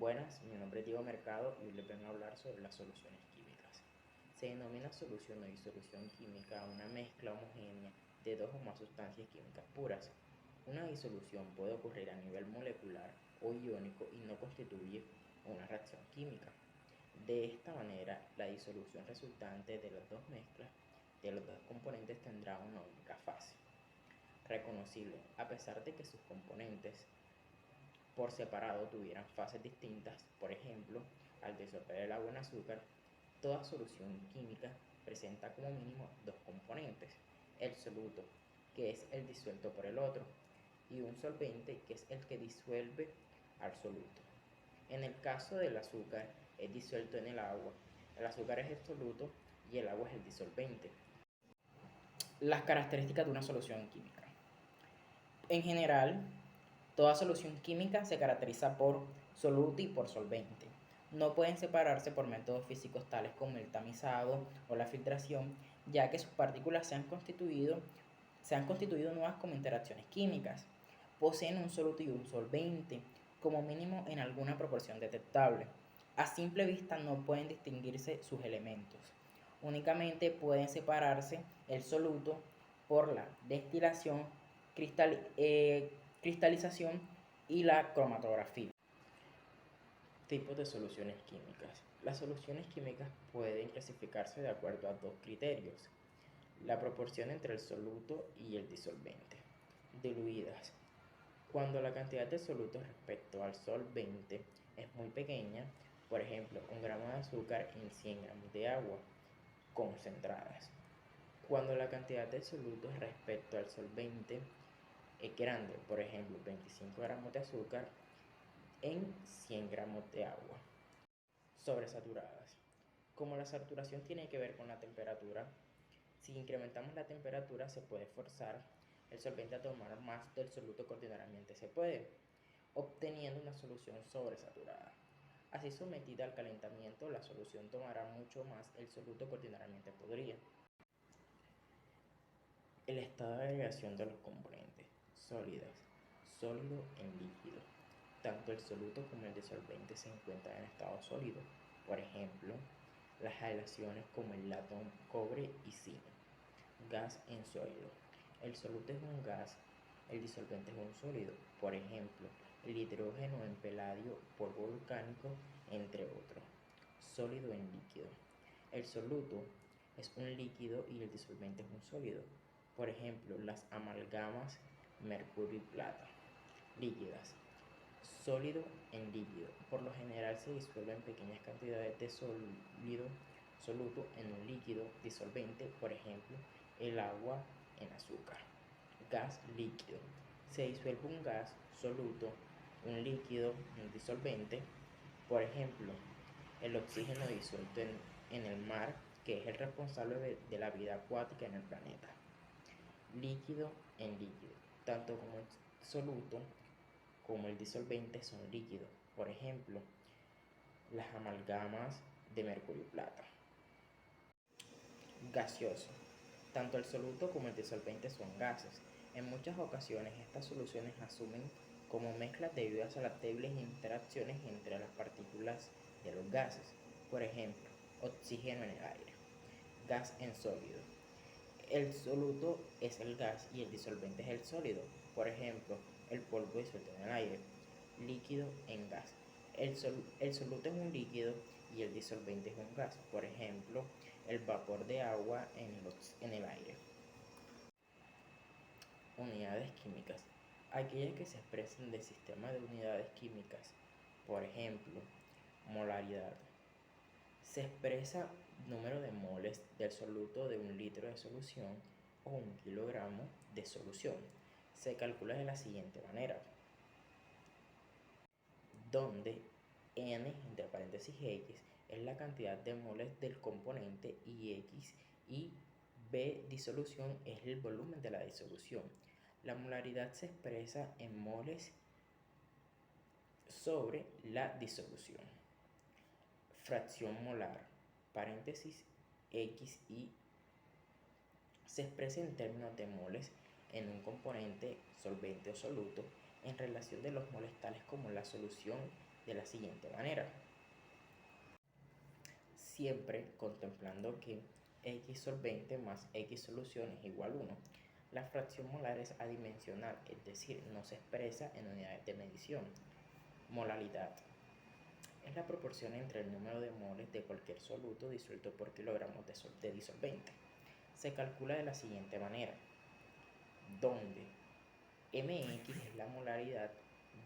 Buenas, mi nombre es Diego Mercado y hoy les vengo a hablar sobre las soluciones químicas. Se denomina solución o disolución química a una mezcla homogénea de dos o más sustancias químicas puras. Una disolución puede ocurrir a nivel molecular o iónico y no constituye una reacción química. De esta manera, la disolución resultante de las dos mezclas de los dos componentes tendrá una única fase, reconocible a pesar de que sus componentes por separado tuvieran fases distintas. Por ejemplo, al disolver el agua en azúcar, toda solución química presenta como mínimo dos componentes: el soluto, que es el disuelto por el otro, y un solvente, que es el que disuelve al soluto. En el caso del azúcar, es disuelto en el agua. El azúcar es el soluto y el agua es el disolvente. Las características de una solución química. En general, toda solución química se caracteriza por soluto y por solvente. No pueden separarse por métodos físicos tales como el tamizado o la filtración, ya que sus partículas se han constituido nuevas como interacciones químicas. Poseen un soluto y un solvente, como mínimo en alguna proporción detectable. A simple vista no pueden distinguirse sus elementos. Únicamente pueden separarse el soluto por la destilación, cristalización y la cromatografía. Tipos de soluciones químicas. Las soluciones químicas pueden clasificarse de acuerdo a dos criterios: la proporción entre el soluto y el disolvente. Diluidas. Cuando la cantidad de soluto respecto al solvente es muy pequeña, por ejemplo, 1 gramo de azúcar en 100 gramos de agua. Concentradas. Cuando la cantidad de soluto respecto al solvente es grande, por ejemplo, 25 gramos de azúcar en 100 gramos de agua. Sobresaturadas. Como la saturación tiene que ver con la temperatura, si incrementamos la temperatura se puede forzar el solvente a tomar más del soluto que ordinariamente se puede, obteniendo una solución sobresaturada. Así, sometida al calentamiento, la solución tomará mucho más el soluto que ordinariamente podría. El estado de agregación de los componentes. Sólidas. Sólido en líquido. Tanto el soluto como el disolvente se encuentran en estado sólido. Por ejemplo, las aleaciones como el latón, cobre y zinc. Gas en sólido. El soluto es un gas, el disolvente es un sólido. Por ejemplo, el hidrógeno en paladio, polvo volcánico, entre otros. Sólido en líquido. El soluto es un líquido y el disolvente es un sólido. Por ejemplo, las amalgamas mercurio y plata. Líquidas. Sólido en líquido. Por lo general se disuelve en pequeñas cantidades de soluto en un líquido disolvente, por ejemplo, el agua en azúcar. Gas líquido. Se disuelve un gas, soluto, un líquido, un disolvente, por ejemplo, el oxígeno disuelto en el mar, que es el responsable de la vida acuática en el planeta. Líquido en líquido. Tanto como el soluto como el disolvente son líquidos. Por ejemplo, las amalgamas de mercurio y plata. Gaseoso. Tanto el soluto como el disolvente son gases. En muchas ocasiones estas soluciones asumen como mezclas debidas a las débiles interacciones entre las partículas de los gases. Por ejemplo, oxígeno en el aire. Gas en sólido. El soluto es el gas y el disolvente es el sólido. Por ejemplo, el polvo disuelto en el aire. Líquido en gas. El soluto es un líquido y el disolvente es un gas. Por ejemplo, el vapor de agua en el aire. Unidades químicas. Aquellas que se expresan del sistema de unidades químicas. Por ejemplo, molaridad. Se expresa número de moles del soluto de 1 litro de solución o 1 kilogramo de solución. Se calcula de la siguiente manera, donde N, entre paréntesis X, es la cantidad de moles del componente y X y B, disolución, es el volumen de la disolución. La molaridad se expresa en moles sobre la disolución. Fracción molar, paréntesis XI, se expresa en términos de moles en un componente, solvente o soluto, en relación de los moles tales como la solución de la siguiente manera. Siempre contemplando que X solvente más X solución es igual a 1. La fracción molar es adimensional, es decir, no se expresa en unidades de medición. Molaridad es la proporción entre el número de moles de cualquier soluto disuelto por kilogramos de disolvente. Se calcula de la siguiente manera, donde mx es la molaridad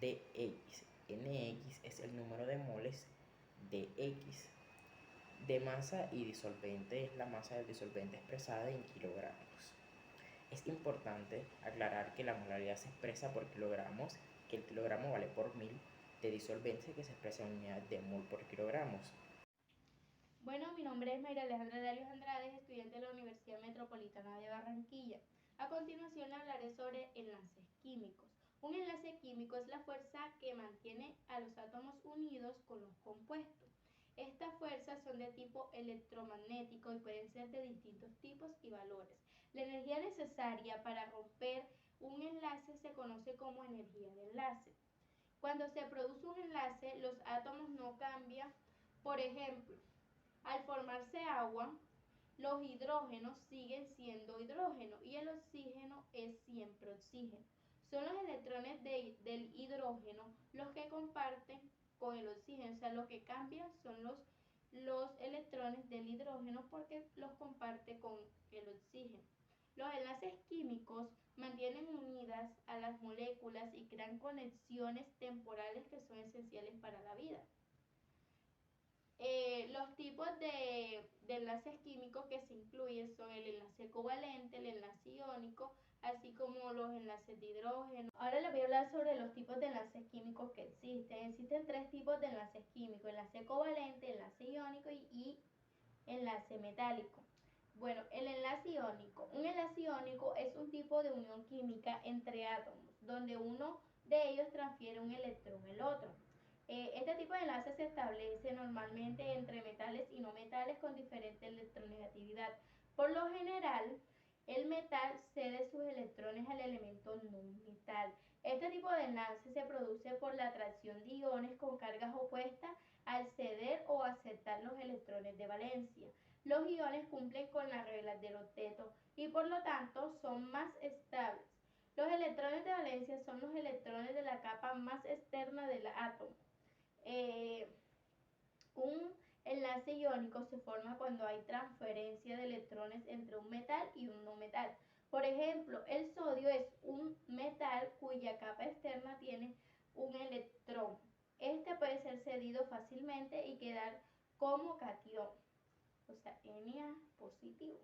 de X, nx es el número de moles de X, de masa y disolvente es la masa del disolvente expresada en kilogramos. Es importante aclarar que la molaridad se expresa por kilogramos, que el kilogramo vale por 1000 de disolvente que se expresa en unidades de mol por kilogramos. Bueno, mi nombre es Mayra Alejandra Darius Andrade, estudiante de la Universidad Metropolitana de Barranquilla. A continuación hablaré sobre enlaces químicos. Un enlace químico es la fuerza que mantiene a los átomos unidos con los compuestos. Estas fuerzas son de tipo electromagnético y pueden ser de distintos tipos y valores. La energía necesaria para romper un enlace se conoce como energía de enlace. Cuando se produce un enlace, los átomos no cambian. Por ejemplo, al formarse agua, los hidrógenos siguen siendo hidrógeno y el oxígeno es siempre oxígeno. Son los electrones del hidrógeno los que comparten con el oxígeno, o sea, lo que cambian son los electrones del hidrógeno porque los comparte con el oxígeno. Los enlaces químicos mantienen unidas a las moléculas y crean conexiones temporales que son esenciales para la vida. Los tipos de enlaces químicos que se incluyen son el enlace covalente, el enlace iónico, así como los enlaces de hidrógeno. Ahora les voy a hablar sobre los tipos de enlaces químicos que existen. Existen 3 tipos de enlaces químicos: enlace covalente, enlace iónico y enlace metálico. Bueno, el enlace iónico. Un enlace iónico es un tipo de unión química entre átomos, donde uno de ellos transfiere un electrón al otro. Este tipo de enlace se establece normalmente entre metales y no metales con diferente electronegatividad. Por lo general, el metal cede sus electrones al elemento no metal. Este tipo de enlace se produce por la atracción de iones con cargas opuestas al ceder o aceptar los electrones de valencia. Los iones cumplen con las reglas del octeto y por lo tanto son más estables. Los electrones de valencia son los electrones de la capa más externa del átomo. Un enlace iónico se forma cuando hay transferencia de electrones entre un metal y un no metal. Por ejemplo, el sodio es un metal cuya capa externa tiene un electrón. Este puede ser cedido fácilmente y quedar como catión, o sea, Na positivo.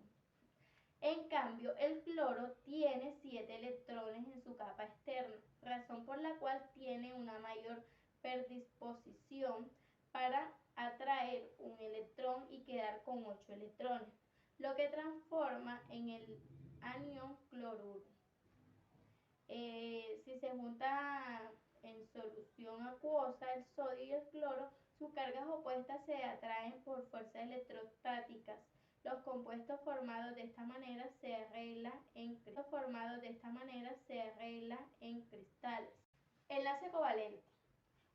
En cambio, el cloro tiene 7 electrones en su capa externa, razón por la cual tiene una mayor predisposición para atraer un electrón y quedar con 8 electrones, lo que transforma en el anión cloruro. Si se junta en solución acuosa el sodio y el cloro, sus cargas opuestas se atraen por fuerzas electrostáticas. Los compuestos formados de esta manera se arreglan en cristales. Enlace covalente.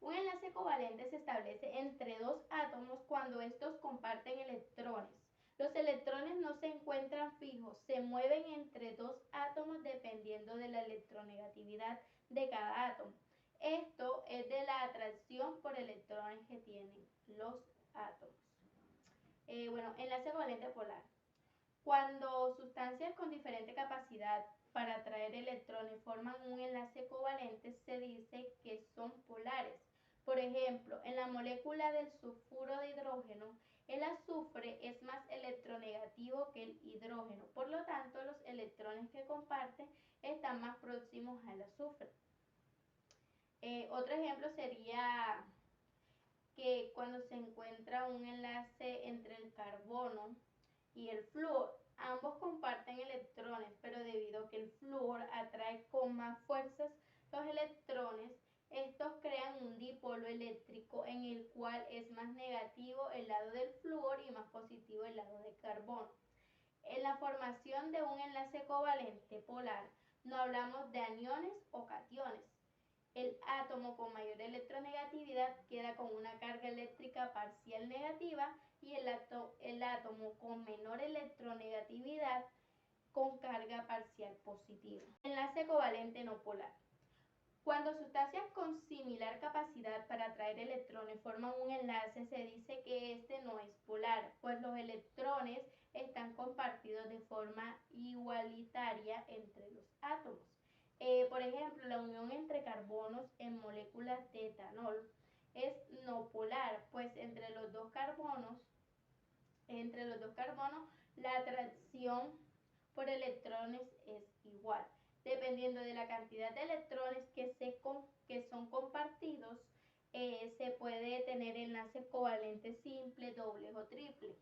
Un enlace covalente se establece entre dos átomos cuando estos comparten electrones. Los electrones no se encuentran fijos, se mueven entre dos átomos dependiendo de la electronegatividad de cada átomo. Esto es de la atracción por electrones que tienen los átomos. Enlace covalente polar. Cuando sustancias con diferente capacidad para atraer electrones forman un enlace covalente, se dice que son polares. Por ejemplo, en la molécula del sulfuro de hidrógeno, el azufre es más electronegativo que el hidrógeno, por lo tanto los electrones que comparten están más próximos al azufre. Otro ejemplo sería que cuando se encuentra un enlace entre el carbono y el flúor, ambos comparten electrones, pero debido a que el flúor atrae con más fuerzas los electrones, estos crean un dipolo eléctrico en el cual es más negativo el lado del flúor y más positivo el lado del carbono. En la formación de un enlace covalente polar no hablamos de aniones o cationes. El átomo con mayor electronegatividad queda con una carga eléctrica parcial negativa y el átomo con menor electronegatividad con carga parcial positiva. Enlace covalente no polar. Cuando sustancias con similar capacidad para atraer electrones forman un enlace, se dice que este no es polar, pues los electrones están compartidos de forma igualitaria entre los átomos. Por ejemplo, la unión entre carbonos en moléculas de etanol es no polar, pues entre los dos carbonos la atracción por electrones es igual. Dependiendo de la cantidad de electrones que son compartidos, se puede tener enlaces covalentes simples, dobles o triples.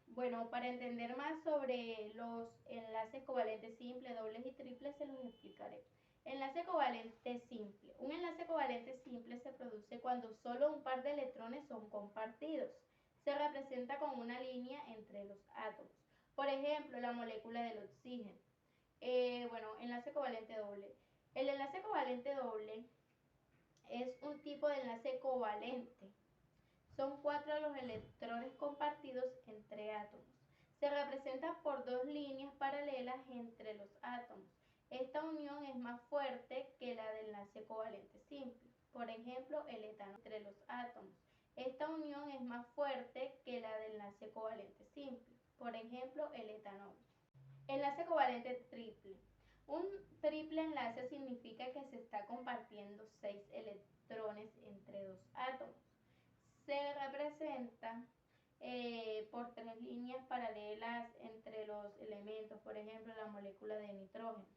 Bueno, para entender más sobre los enlaces covalentes simples, dobles y triples, se los explicaré. Enlace covalente simple. Un enlace covalente simple se produce cuando solo un par de electrones son compartidos. Se representa con una línea entre los átomos. Por ejemplo, la molécula del oxígeno. Enlace covalente doble. El enlace covalente doble es un tipo de enlace covalente. Son 4 los electrones compartidos entre átomos. Se representa por 2 líneas paralelas entre los átomos. Esta unión es más fuerte que la del enlace covalente simple. Por ejemplo, el etanol entre los átomos. Esta unión es más fuerte que la del enlace covalente simple. Por ejemplo, el etanol. Enlace covalente triple. Un triple enlace significa que se está compartiendo 6 electrones entre 2 átomos. Se representa por 3 líneas paralelas entre los elementos, por ejemplo, la molécula de nitrógeno.